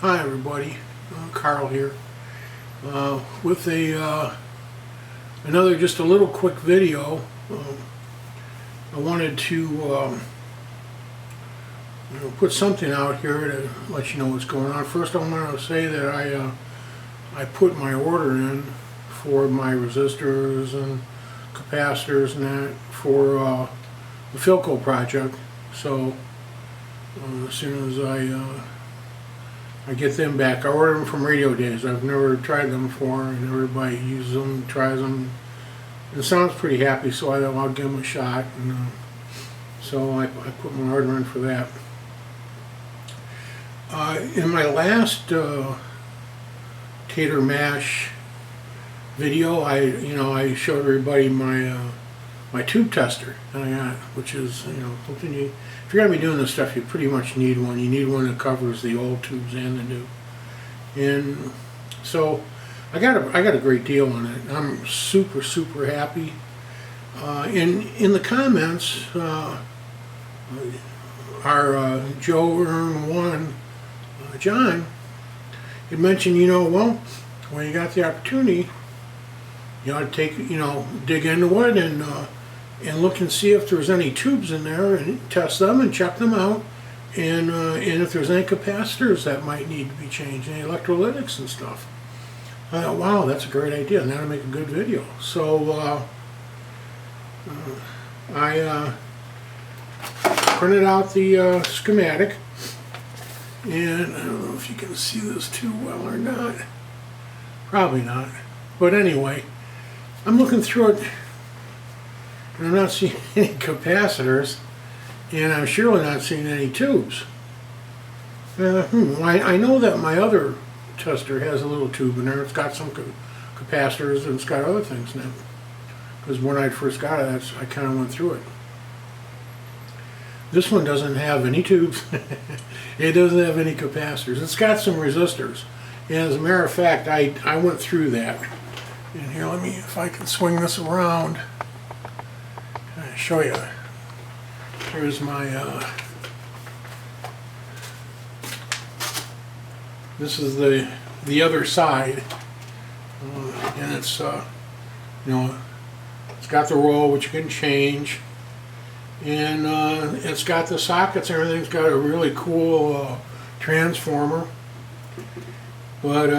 Hi everybody, Carl here with another just a little quick video. I wanted to put something out here to let you know what's going on. First I want to say that I put my order in for my resistors and capacitors and that for the Philco project. So as soon as I get them back, I ordered them from Radio Days. I've never tried them before, and everybody uses them, tries them, and sounds pretty happy. So I thought I'll give them a shot, and so I put my order in for that. In my last TatorMash video, I showed everybody my tube tester that I got, which is something if you're gonna be doing this stuff, you pretty much need one. You need one that covers the old tubes and the new. And so I got a great deal on it. I'm super happy. In the comments, our Joe Earn 1 John had mentioned, well, when you got the opportunity, you ought to take, dig into it and look and see if there's any tubes in there and test them and check them out, and if there's any capacitors that might need to be changed, any electrolytics and stuff. I thought, wow, that's a great idea, and that'll make a good video. So I printed out the schematic, and I don't know if you can see this too well or not. Probably not. But anyway, I'm looking through it, and I'm not seeing any capacitors, and I'm surely not seeing any tubes. I know that my other tester has a little tube in there. It's got some capacitors, and it's got other things in it. Because when I first got it, I kind of went through it. This one doesn't have any tubes. It doesn't have any capacitors. It's got some resistors. And as a matter of fact, I went through that. And here, let me, if I can swing this around, show you. Here's my, this is the other side. And it's, it's got the roll, which you can change. And it's got the sockets, everything's got a really cool transformer. But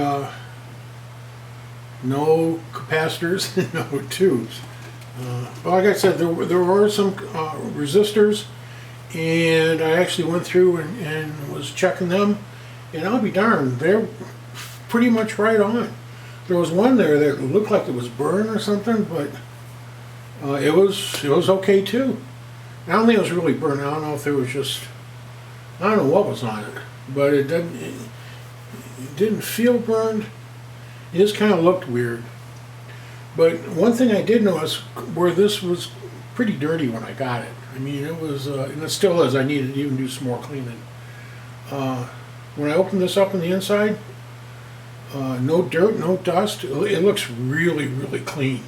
no capacitors, no tubes. Well, like I said, there were some resistors, and I actually went through and was checking them, and I'll be darned, they're pretty much right on. There was one there that looked like it was burned or something, but it was okay too. I don't think it was really burned. I don't know if it was just, I don't know what was on it, but it didn't feel burned. It just kind of looked weird. But one thing I did notice, where this was pretty dirty when I got it. I mean, it was, and it still is. I needed to even do some more cleaning. When I opened this up on the inside, no dirt, no dust. It looks really clean.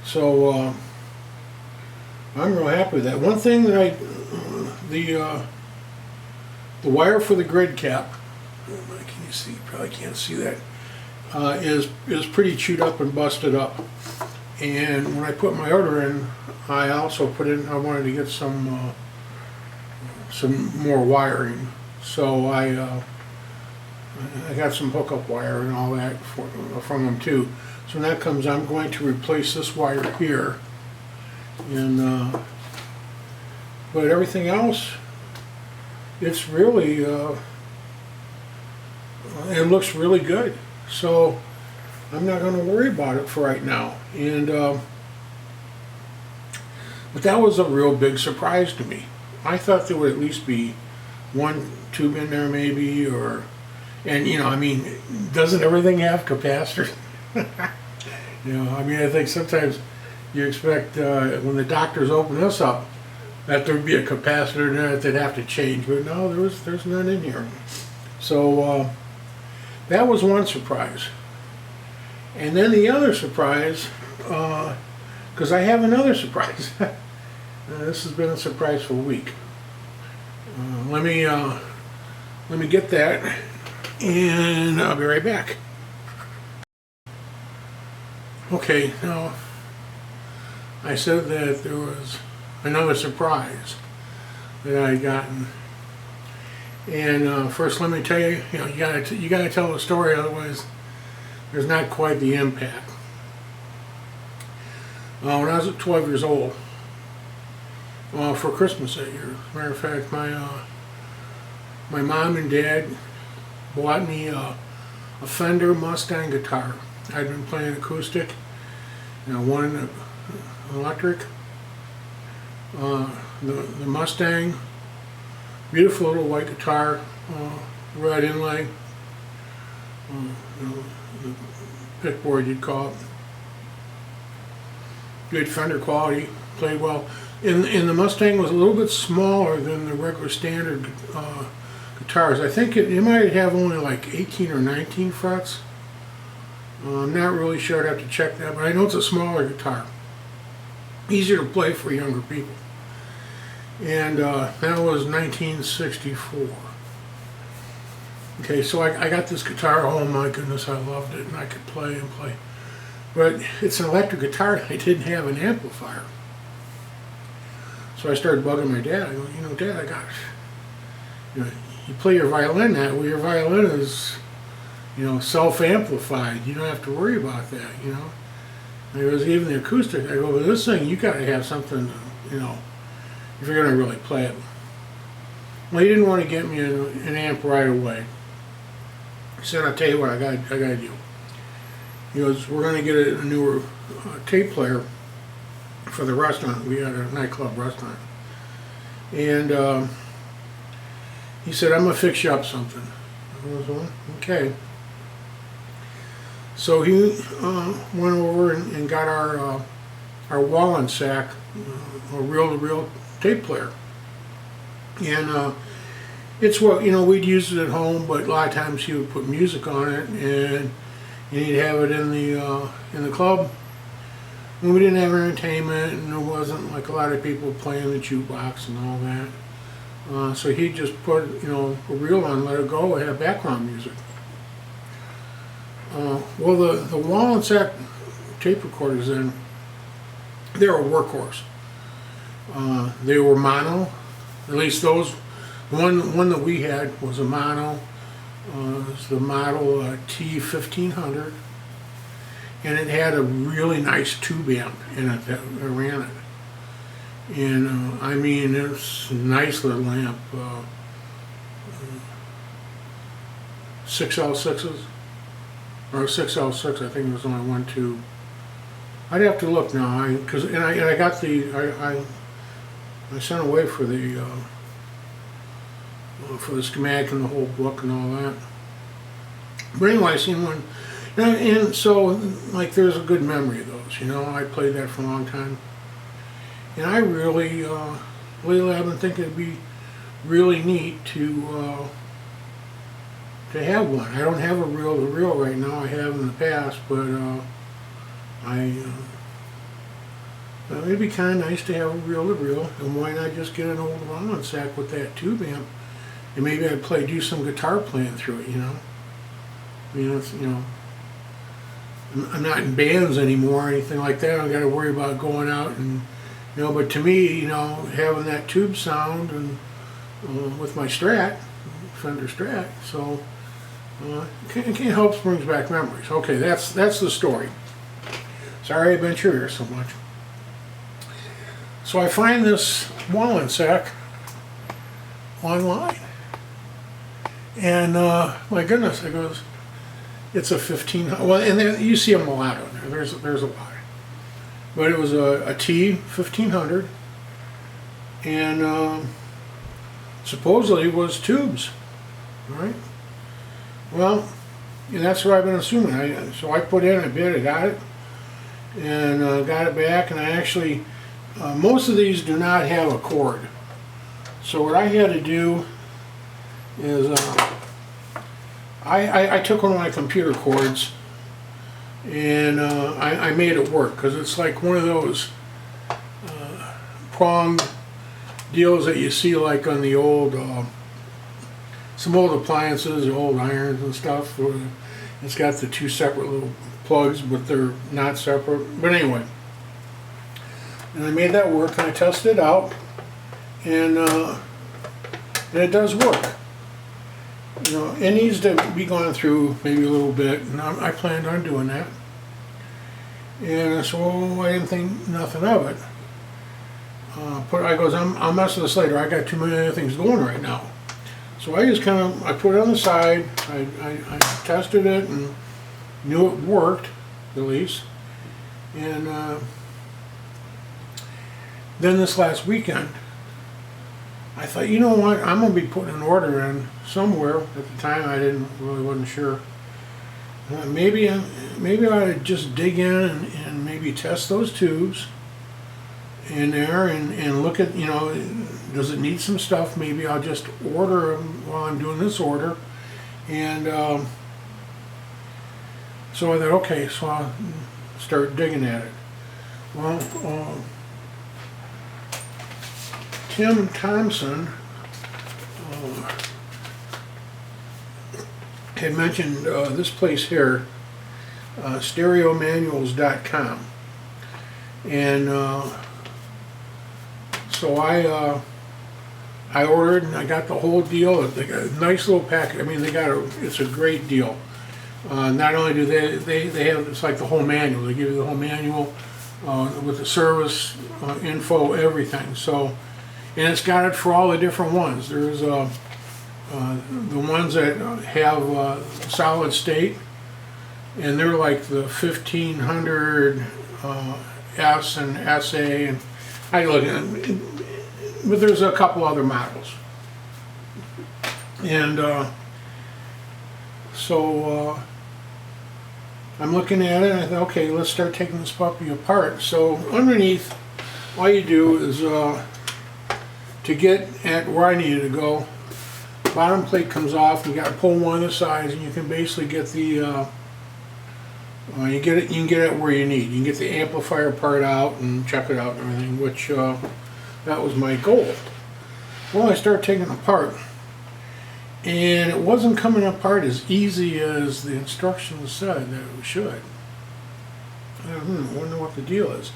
So I'm real happy with that. One thing that the wire for the grid cap, can you see? You probably can't see that. Is pretty chewed up and busted up. And when I put my order in, I also put in, I wanted to get some more wiring. So I got some hookup wire and all that from them too. So when that comes, I'm going to replace this wire here. And but everything else, it's really it looks really good. So I'm not going to worry about it for right now. And but that was a real big surprise to me. I thought there would at least be one tube in there maybe, and I mean, doesn't everything have capacitors? I mean, I think sometimes you expect when the doctors open this up that there'd be a capacitor in there that they'd have to change, but no, there's none in here. So that was one surprise. And then the other surprise, because I have another surprise. This has been a surprise for a week. Let me get that. and I'll be right back. Okay, now I said that there was another surprise that I had gotten, and first let me tell you, you gotta tell the story, otherwise there's not quite the impact. When I was 12 years old, for Christmas that year, as a matter of fact, my mom and dad bought me a Fender Mustang guitar. I'd been playing acoustic, one electric. The Mustang, beautiful little white guitar, red inlay, the pickboard you'd call it. Good Fender quality, played well. And the Mustang was a little bit smaller than the regular standard guitars. I think it might have only like 18 or 19 frets. I'm not really sure, I'd have to check that, but I know it's a smaller guitar. Easier to play for younger people. And that was 1964. Okay, so I got this guitar, oh my goodness, I loved it, and I could play and play. But it's an electric guitar, and I didn't have an amplifier. So I started bugging my dad. I go, Dad, I got, you play your violin that, well, your violin is, self-amplified. You don't have to worry about that, And it was even the acoustic. I go, but this thing, you got to have something, if you're going to really play it. Well, he didn't want to get me an amp right away. He said, I'll tell you what I got to do. He goes, we're going to get a newer tape player for the restaurant. We had a nightclub restaurant. And he said, I'm going to fix you up something. I was, well, okay. So he went over and got our Wallen sack, a reel-to-reel tape player. And it's what, we'd use it at home, but a lot of times he would put music on it, and he'd have it in the club. And we didn't have entertainment, and there wasn't like a lot of people playing the jukebox and all that. So he just put, a reel on, let it go, and have background music. Well, the Wallen sack tape recorders then, they were a workhorse. They were mono, at least those. One that we had was a mono. It was the model T1500, and it had a really nice tube amp in it that ran it. And I mean, it's a nice little amp. 6L6s, or 6L6, I think it was only one tube. I'd have to look now, I got I sent away for the schematic and the whole book and all that. But anyway, I seen one, and so like there's a good memory of those. I played that for a long time, and I really, lately I've been thinking it'd be really neat to have one. I don't have a reel-to-reel right now. I have in the past, but it'd be kind of nice to have a reel-to-reel, and why not just get an old Wallen sack with that tube amp, and maybe I'd do some guitar playing through it, I'm not in bands anymore or anything like that. I don't got to worry about going out and, but to me, having that tube sound and with my Strat, Fender Strat, so it helps brings back memories. Okay, that's the story. Sorry I've been here so much. So I find this Wallen sack online, and my goodness, it goes, it's a 1500. Well, and then you see them a lot on there. There's a lot, but it was a T1500, and supposedly it was tubes. All right. Well, and that's what I've been assuming. So I put in a bid, I got it, and got it back, and I actually. Most of these do not have a cord. So what I had to do is I took one of my computer cords and I made it work, because it's like one of those pronged deals that you see like on the old some old appliances, old irons and stuff. It's got the two separate little plugs, but they're not separate. But anyway, and I made that work, and I tested it out, and it does work. You know, it needs to be gone through maybe a little bit, and I planned on doing that. And so I didn't think nothing of it. I goes, I'll mess with this later. I got too many other things going right now. So I just I put it on the side. I tested it and knew it worked, at least. And then this last weekend, I thought, you know what, I'm going to be putting an order in somewhere. At the time, I wasn't sure. Maybe I ought to just dig in and maybe test those tubes in there and look at, you know, does it need some stuff? Maybe I'll just order them while I'm doing this order. And so I thought, okay, so I'll start digging at it. Well, Tim Thompson had mentioned this place here, stereomanuals.com, and so I ordered and I got the whole deal. They got a nice little package. I mean, it's a great deal. Not only do they have, it's like the whole manual. They give you the whole manual with the service info, everything. So, and it's got it for all the different ones. There's the ones that have solid state, and they're like the 1500 S and SA, and I look at it, but there's a couple other models. And so I'm looking at it and I thought, okay, let's start taking this puppy apart. So underneath, all you do is to get at where I needed to go, bottom plate comes off. You got to pull one of the sides, and you can basically get the you can get it where you need. You can get the amplifier part out and check it out and everything, which that was my goal. Well, I started taking it apart, and it wasn't coming apart as easy as the instructions said that it should. I wonder what the deal is.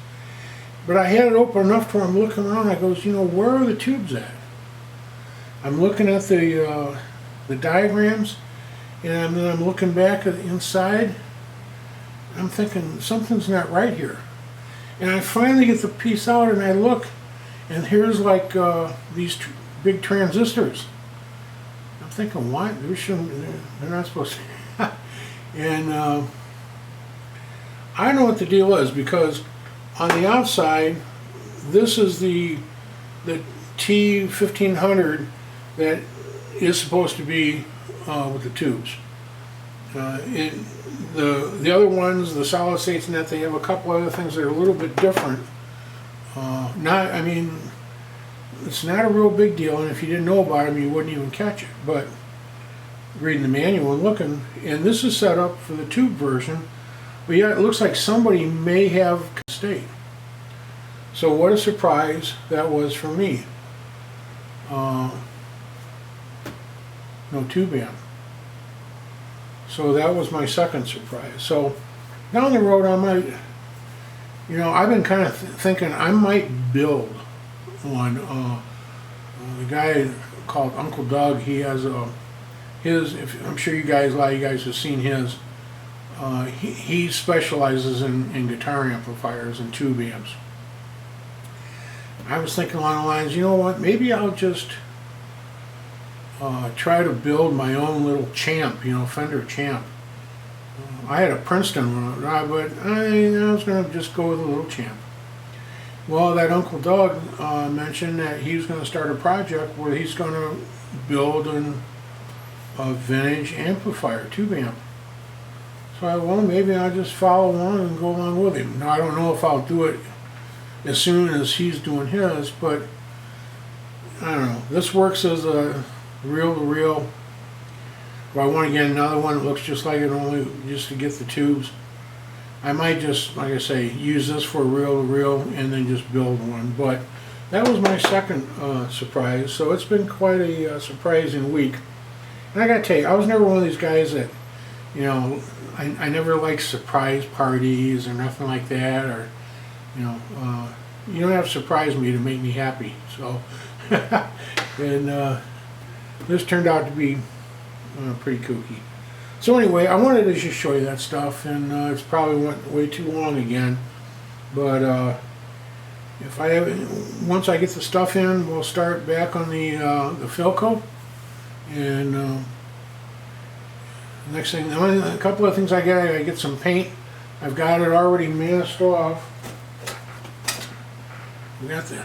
But I had it open enough to where I'm looking around. I goes, you know, where are the tubes at? I'm looking at the diagrams, and then I'm looking back at the inside. I'm thinking something's not right here. And I finally get the piece out, and I look, and here's like these big transistors. I'm thinking, what? They're not supposed to. And I know what the deal is, because on the outside, this is the T1500 that is supposed to be with the tubes. The other ones, the solid states and that, they have a couple other things that are a little bit different. I mean, it's not a real big deal, and if you didn't know about them, you wouldn't even catch it. But reading the manual and looking, and this is set up for the tube version, but yeah, it looks like somebody may have state. So what a surprise that was for me. No tube amp. So that was my second surprise. So down the road, I might, you know, I've been kind of thinking I might build one. The guy called Uncle Doug, he has I'm sure a lot of you guys have seen his. He specializes in guitar amplifiers and tube amps. I was thinking along the lines, you know what, maybe I'll just try to build my own little Champ, you know, Fender Champ. I had a Princeton one, but I was going to just go with a little Champ. Well, that Uncle Doug mentioned that he was going to start a project where he's going to build a vintage amplifier, tube amp. So I, well, maybe I'll just follow along and go along with him. Now, I don't know if I'll do it as soon as he's doing his, but I don't know. This works as a reel-to-reel. If I want to get another one that looks just like it, only just to get the tubes, I might just, like I say, use this for a reel-to-reel and then just build one. But that was my second surprise. So it's been quite a surprising week. And I gotta tell you, I was never one of these guys that, you know, I never liked surprise parties or nothing like that, or, you know, you don't have to surprise me to make me happy. So, and this turned out to be pretty kooky. So anyway, I wanted to just show you that stuff, and it's probably went way too long again. But if I have, once I get the stuff in, we'll start back on the Philco, and next thing, a couple of things I gotta get some paint. I've got it already masked off. I got the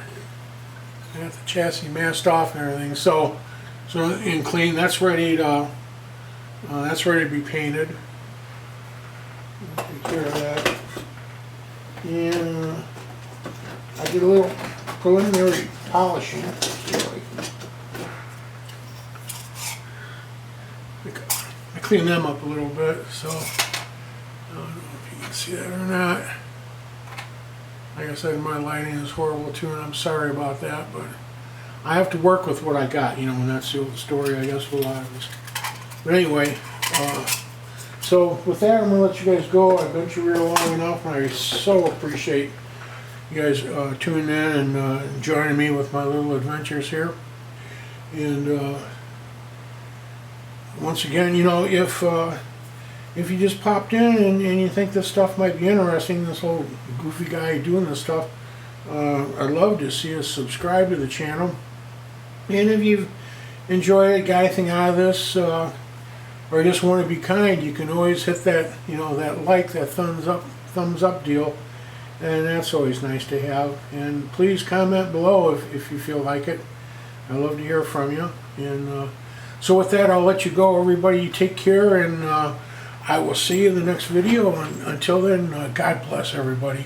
chassis masked off and everything. So and clean. That's ready to be painted. Take care of that. And I did a little preliminary polishing. I cleaned them up a little bit, so I don't know if you can see that or not. Like I said, my lighting is horrible too, and I'm sorry about that, but I have to work with what I got, you know, and that's the story, I guess, for a lot of us. But anyway, so with that, I'm going to let you guys go. I've been you real long enough, and I so appreciate you guys tuning in and joining me with my little adventures here. And once again, you know, if you just popped in and you think this stuff might be interesting, this whole goofy guy doing this stuff, I'd love to see us subscribe to the channel. And if you've enjoyed it, got anything out of this, or just want to be kind, you can always hit that, you know, that like, that thumbs up deal, and that's always nice to have. And please comment below if you feel like it. I love to hear from you. And so with that, I'll let you go. Everybody, you take care, and I will see you in the next video. And until then, God bless everybody.